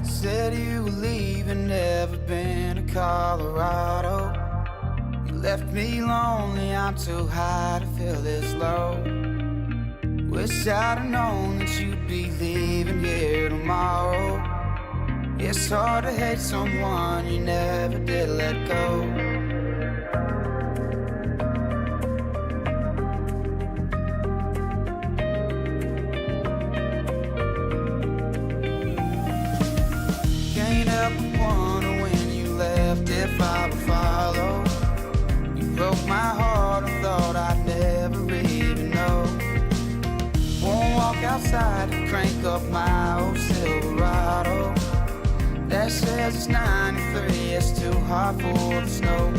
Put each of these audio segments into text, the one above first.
Said you were leaving, never been to Colorado. You left me lonely, I'm too high to feel this low. Wish I'd have known that you'd be leaving here tomorrow. It's hard to hate someone you never did let go. If I would follow, you broke my heart and thought I'd never even know. Won't walk outside to crank up my old Silverado that says it's 93, it's too hot for the snow.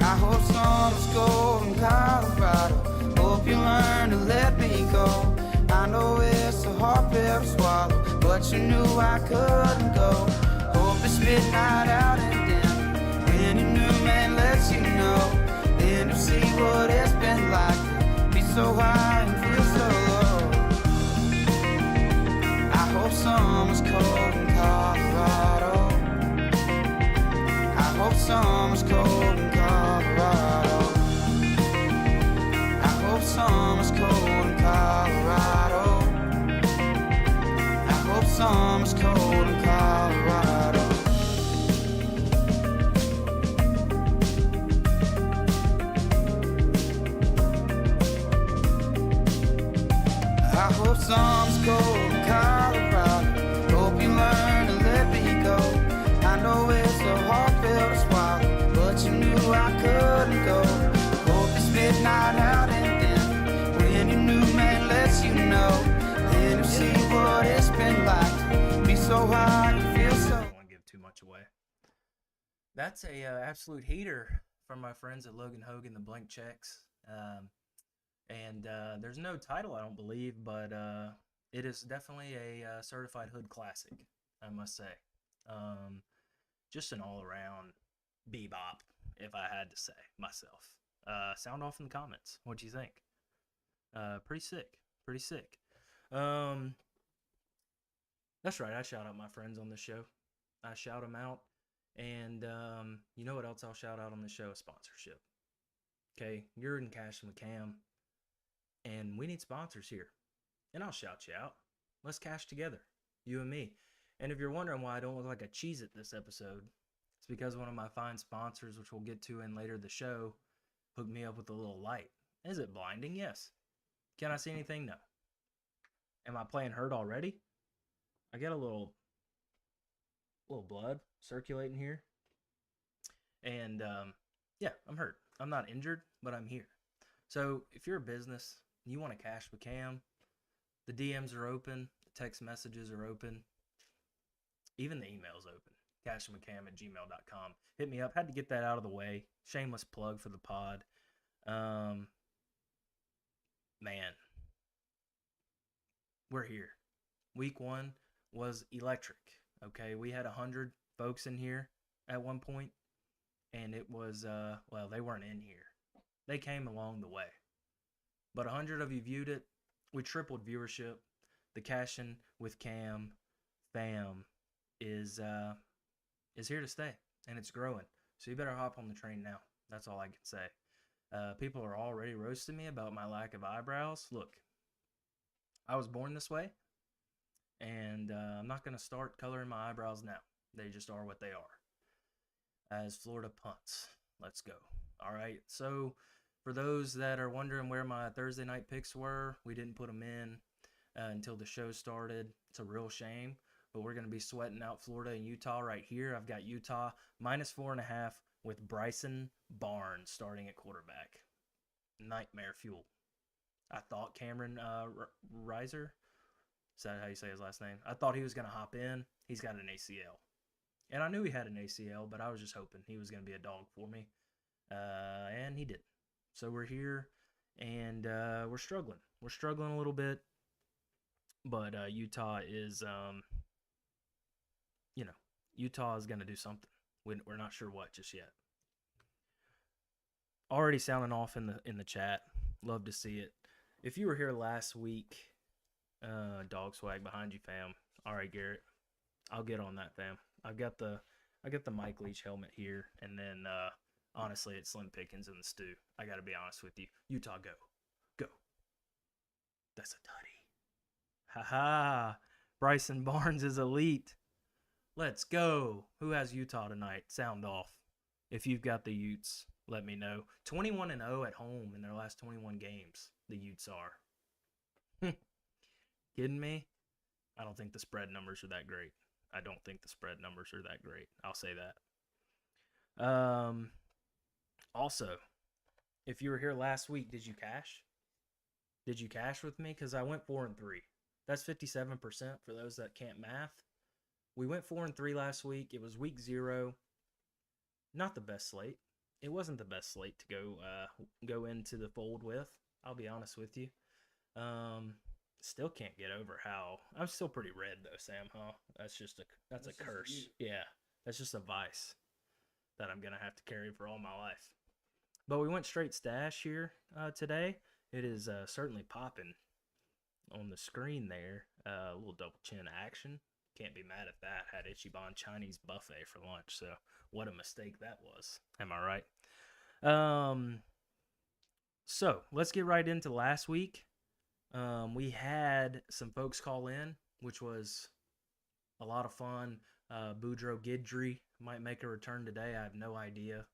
I hope summer's cold in Colorado, hope you learn to let me go. I know it's a hard pill to swallow, but you knew I couldn't go. Hope it's midnight out and dim, when your new man lets you know, then you'll see what it's been like to be so high and feel so low. I hope summer's cold in Colorado. I hope summer's cold in Colorado. I hope summer's cold in Colorado. I hope summer's cold in Colorado. I hope summer's cold in Colorado, hope you learn to let me go. I know it's a hard pill to swallow, but you knew I couldn't go. Hope it's midnight out and then, when your new man lets you know, then you'll see what it's been like to be so high and feel so. I don't want to give too much away. That's a absolute heater from my friends at Logan Hogan, the Blank Checks. And there's no title, I don't believe, but it is definitely a certified hood classic, I must say. Just an all-around bebop, if I had to say myself. Sound off in the comments. What do you think? Pretty sick. Pretty sick. That's right, I shout out my friends on this show. I shout them out. And you know what else I'll shout out on this show? A sponsorship. Okay, you're in Cash and McCam. And we need sponsors here. And I'll shout you out. Let's cash together. You and me. And if you're wondering why I don't look like a Cheez-It this episode, it's because one of my fine sponsors, which we'll get to in later the show, hooked me up with a little light. Is it blinding? Yes. Can I see anything? No. Am I playing hurt already? I get a little blood circulating here. And yeah, I'm hurt. I'm not injured, but I'm here. So if you're a business, you want to cash with Cam, the DMs are open, the text messages are open, even the email's open. cashwithcam@gmail.com. Hit me up. Had to get that out of the way. Shameless plug for the pod. Man, we're here. Week 1 was electric. Okay, we had 100 folks in here at one point, and it was well, they weren't in here. They came along the way. But 100 of you viewed it. We tripled viewership. The Cashin' with Cam fam is here to stay, and it's growing. So you better hop on the train now. That's all I can say. People are already roasting me about my lack of eyebrows. Look, I was born this way, and I'm not going to start coloring my eyebrows now. They just are what they are. As Florida punts. Let's go. All right, so for those that are wondering where my Thursday night picks were, we didn't put them in until the show started. It's a real shame, but we're going to be sweating out Florida and Utah right here. I've got Utah -4.5 with Bryson Barnes starting at quarterback. Nightmare fuel. I thought Cameron Reiser, is that how you say his last name? I thought he was going to hop in. He's got an ACL. And I knew he had an ACL, but I was just hoping he was going to be a dog for me. And he didn't. So we're here, and we're struggling. We're struggling a little bit, but Utah is, you know, Utah is going to do something. We're not sure what just yet. Already sounding off in the chat. Love to see it. If you were here last week, dog swag behind you, fam. All right, Garrett, I'll get on that, fam. I got the Mike Leach helmet here, and then honestly, it's slim pickings in the stew. I got to be honest with you. Utah, go. That's a tutty. Ha. Bryson Barnes is elite. Let's go. Who has Utah tonight? Sound off. If you've got the Utes, let me know. 21-0 at home in their last 21 games. The Utes are. Kidding me? I don't think the spread numbers are that great. I'll say that. Also, if you were here last week, did you cash? Did you cash with me? Because I went 4-3. That's 57% for those that can't math. We went 4-3 last week. It was week 0. Not the best slate. It wasn't the best slate to go into the fold with. I'll be honest with you. Still can't get over how I'm still pretty red though, Sam. Huh? That's a curse. Yeah, that's just a vice that I'm gonna have to carry for all my life. But we went straight stash here today. It is certainly popping on the screen there. A little double chin action. Can't be mad at that. Had Ichiban Chinese buffet for lunch, so what a mistake that was. Am I right? So let's get right into last week. We had some folks call in, which was a lot of fun. Boudreaux Guidry might make a return today. I have no idea.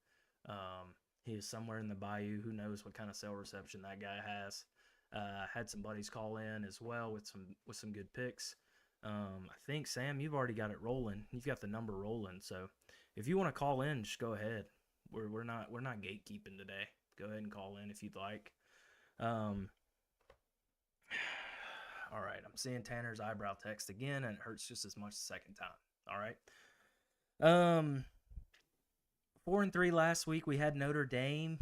He is somewhere in the bayou. Who knows what kind of cell reception that guy has. Had some buddies call in as well with some good picks. I think, Sam, you've already got it rolling. You've got the number rolling. So if you want to call in, just go ahead. We're not gatekeeping today. Go ahead and call in if you'd like. All right, I'm seeing Tanner's eyebrow text again, and it hurts just as much the second time. All right. 4-3 last week. We had Notre Dame.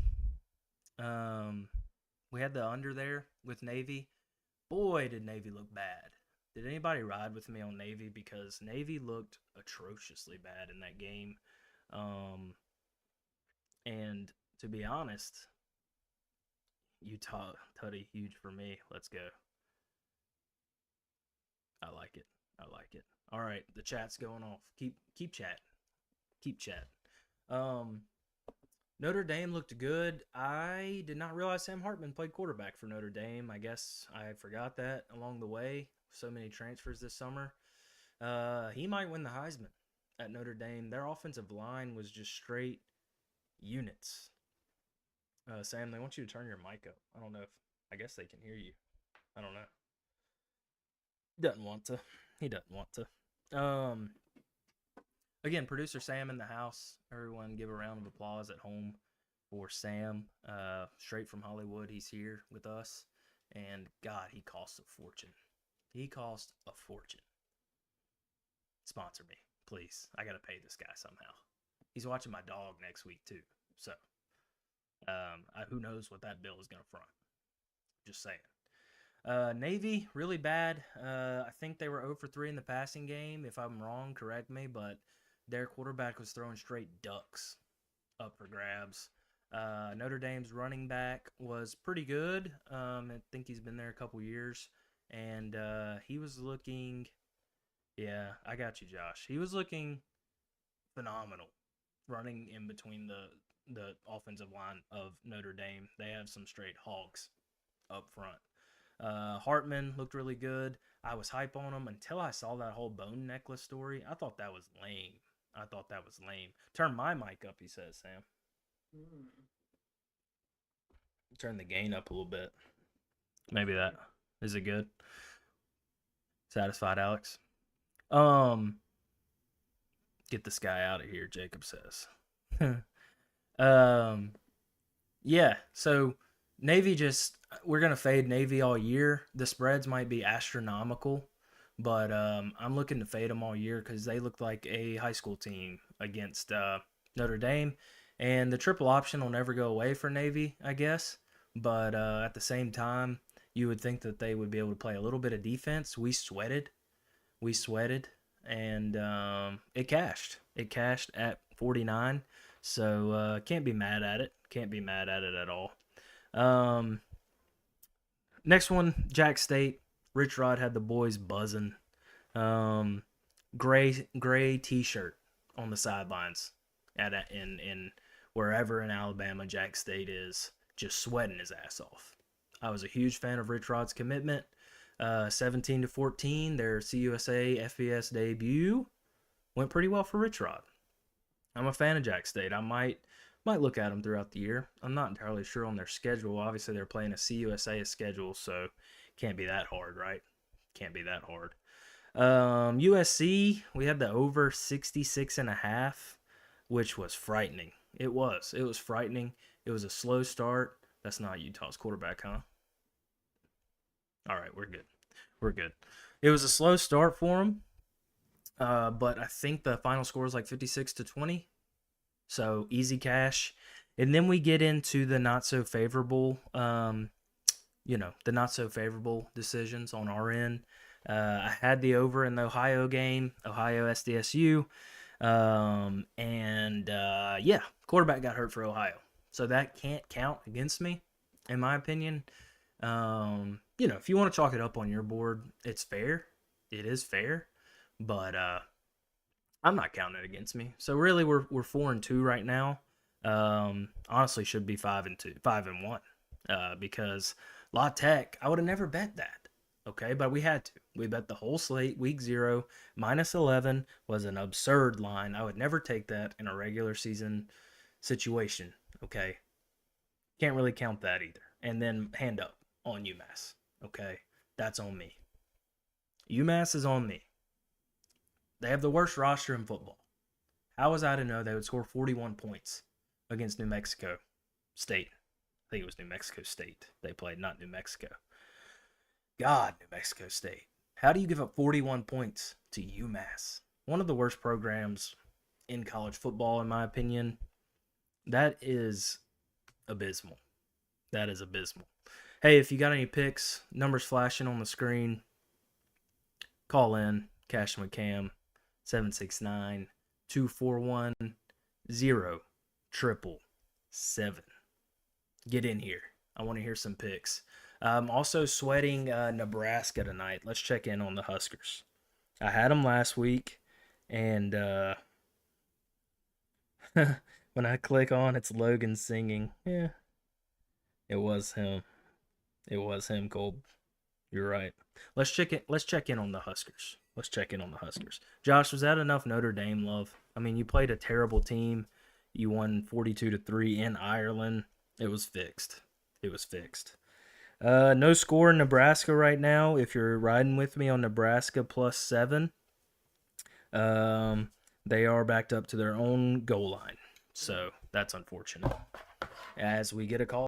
We had the under there with Navy. Boy, did Navy look bad. Did anybody ride with me on Navy? Because Navy looked atrociously bad in that game. And to be honest, Utah, Tutty, huge for me. Let's go. I like it. All right, the chat's going off. Keep chat. Notre Dame looked good. I did not realize Sam Hartman played quarterback for Notre Dame. I guess I forgot that along the way. So many transfers this summer. He might win the Heisman at Notre Dame. Their offensive line was just straight units. Sam, they want you to turn your mic up. I don't know if, I guess they can hear you. I don't know. He doesn't want to. Again, producer Sam in the house. Everyone give a round of applause at home for Sam. Straight from Hollywood, he's here with us. And God, he costs a fortune. Sponsor me, please. I got to pay this guy somehow. He's watching my dog next week too. So, who knows what that bill is going to front. Just saying. Navy, really bad. I think they were 0-3 in the passing game. If I'm wrong, correct me. But their quarterback was throwing straight ducks up for grabs. Notre Dame's running back was pretty good. I think he's been there a couple years. And he was looking... Yeah, I got you, Josh. He was looking phenomenal running in between the offensive line of Notre Dame. They have some straight hogs up front. Hartman looked really good. I was hype on him until I saw that whole bone necklace story. I thought that was lame. Turn my mic up, he says, Sam. Turn the gain up a little bit. Maybe that. Is it good? Satisfied, Alex? Get this guy out of here, Jacob says. Yeah, so Navy we're going to fade Navy all year. The spreads might be astronomical, but I'm looking to fade them all year because they look like a high school team against Notre Dame. And the triple option will never go away for Navy, I guess. but at the same time, you would think that they would be able to play a little bit of defense. We sweated, and it cashed. It cashed at 49, so can't be mad at it. Can't be mad at it at all. Um, Next one, Jack State. Rich Rod had the boys buzzing. Um, gray T-shirt on the sidelines in wherever in Alabama Jack State is, just sweating his ass off. I was a huge fan of Rich Rod's commitment. 17-14, their CUSA FBS debut went pretty well for Rich Rod. I'm a fan of Jack State. I might look at them throughout the year. I'm not entirely sure on their schedule. Obviously, they're playing a CUSA schedule, so can't be that hard, right? Can't be that hard. USC, we had the over 66.5, which was frightening. It was frightening. It was a slow start. That's not Utah's quarterback, huh? All right, we're good. We're good. It was a slow start for them, but I think the final score is like 56-20. So easy cash. And then we get into the not so favorable, the not so favorable decisions on our end. I had the over in the Ohio game, Ohio SDSU. Quarterback got hurt for Ohio. So that can't count against me, in my opinion. If you want to chalk it up on your board, it's fair. It is fair. But I'm not counting it against me. So really we're 4-2 right now. Honestly should be 5-1. Because La Tech, I would have never bet that. Okay, but we had to. We bet the whole slate. Week 0, -11 was an absurd line. I would never take that in a regular season situation. Okay, can't really count that either. And then hand up on UMass. Okay, that's on me. UMass is on me. They have the worst roster in football. How was I to know they would score 41 points against New Mexico State? I think it was New Mexico State they played, not New Mexico. God, New Mexico State. How do you give up 41 points to UMass? One of the worst programs in college football, in my opinion. That is abysmal. That is abysmal. Hey, if you got any picks, numbers flashing on the screen, call in. Cash McCam, 769-241-0777. Get in here. I want to hear some picks. I'm also sweating Nebraska tonight. Let's check in on the Huskers. I had them last week, and when I click on, it's Logan singing. Yeah, it was him. It was him, Cole. You're right. Let's check in on the Huskers. Josh, was that enough Notre Dame love? I mean, you played a terrible team. You won 42-3 in Ireland. It was fixed. No score in Nebraska right now. If you're riding with me on Nebraska +7, they are backed up to their own goal line. So that's unfortunate. As we get a call